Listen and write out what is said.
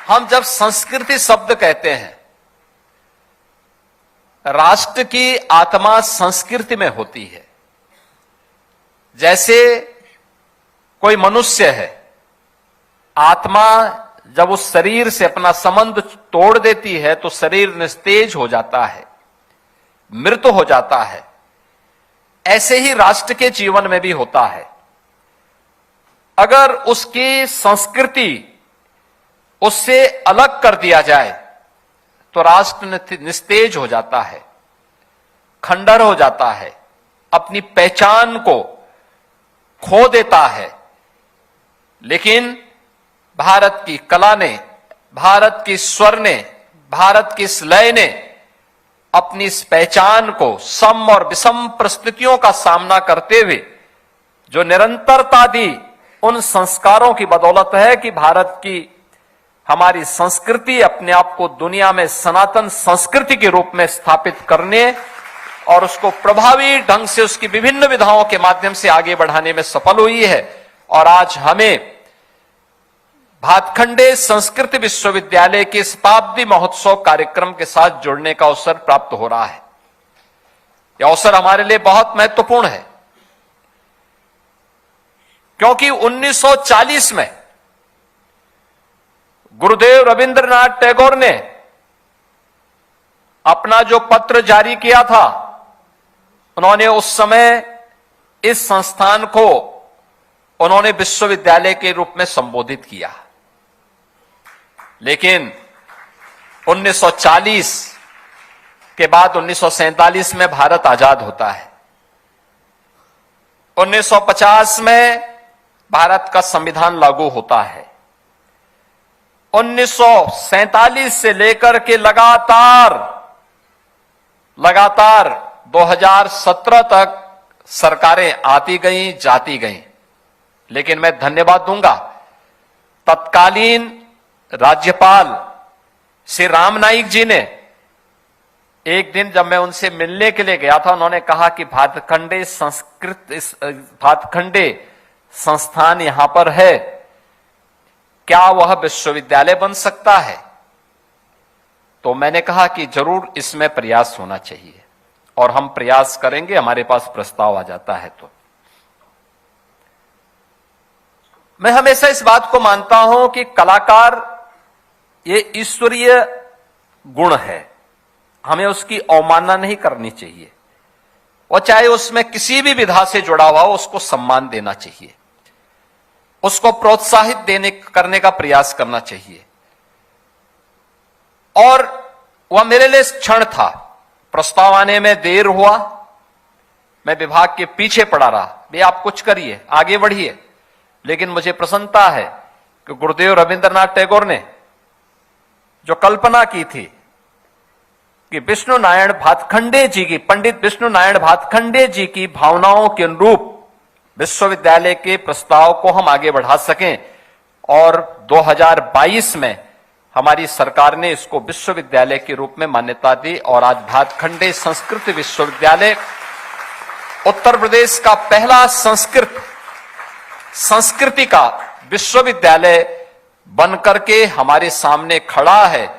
हम जब संस्कृति शब्द कहते हैं, राष्ट्र की आत्मा संस्कृति में होती है। जैसे कोई मनुष्य है, आत्मा जब उस शरीर से अपना संबंध तोड़ देती है तो शरीर निस्तेज हो जाता है, मृत हो जाता है। ऐसे ही राष्ट्र के जीवन में भी होता है। अगर उसकी संस्कृति उससे अलग कर दिया जाए तो राष्ट्र निस्तेज हो जाता है, खंडर हो जाता है, अपनी पहचान को खो देता है। लेकिन भारत की कला ने, भारत की स्वर ने, भारत की इस लय ने अपनी इस पहचान को सम और विषम परिस्थितियों का सामना करते हुए जो निरंतरता दी, उन संस्कारों की बदौलत है कि भारत की हमारी संस्कृति अपने आप को दुनिया में सनातन संस्कृति के रूप में स्थापित करने और उसको प्रभावी ढंग से उसकी विभिन्न विधाओं के माध्यम से आगे बढ़ाने में सफल हुई है। और आज हमें भातखंडे संस्कृत विश्वविद्यालय के शताब्दी महोत्सव कार्यक्रम के साथ जुड़ने का अवसर प्राप्त हो रहा है। यह अवसर हमारे लिए बहुत महत्वपूर्ण है, क्योंकि 1940 में गुरुदेव रविंद्रनाथ टैगोर ने अपना जो पत्र जारी किया था, उन्होंने उस समय इस संस्थान को उन्होंने विश्वविद्यालय के रूप में संबोधित किया। लेकिन 1940 के बाद 1947 में भारत आजाद होता है। 1950 में भारत का संविधान लागू होता है। 1947 से लेकर के लगातार 2017 तक सरकारें आती गईं, जाती गईं। लेकिन मैं धन्यवाद दूंगा तत्कालीन राज्यपाल श्री राम नाईक जी ने। एक दिन जब मैं उनसे मिलने के लिए गया था, उन्होंने कहा कि भातखंडे संस्थान यहां पर है, क्या वह विश्वविद्यालय बन सकता है? तो मैंने कहा कि जरूर इसमें प्रयास होना चाहिए और हम प्रयास करेंगे, हमारे पास प्रस्ताव आ जाता है। तो मैं हमेशा इस बात को मानता हूं कि कलाकार ये ईश्वरीय गुण है, हमें उसकी अवमानना नहीं करनी चाहिए, और चाहे उसमें किसी भी विधा से जुड़ा हुआ हो, उसको सम्मान देना चाहिए, उसको प्रोत्साहित करने का प्रयास करना चाहिए। और वह मेरे लिए क्षण था, प्रस्ताव आने में देर हुआ, मैं विभाग के पीछे पड़ा रहा, भाई आप कुछ करिए, आगे बढ़िए। लेकिन मुझे प्रसन्नता है कि गुरुदेव रविंद्रनाथ टैगोर ने जो कल्पना की थी कि विष्णु नारायण भातखंडे जी की, पंडित विष्णु नारायण भातखंडे जी की भावनाओं के अनुरूप विश्वविद्यालय के प्रस्ताव को हम आगे बढ़ा सकें, और 2022 में हमारी सरकार ने इसको विश्वविद्यालय के रूप में मान्यता दी। और आज भातखंडे संस्कृत विश्वविद्यालय उत्तर प्रदेश का पहला संस्कृति का विश्वविद्यालय बनकर के हमारे सामने खड़ा है।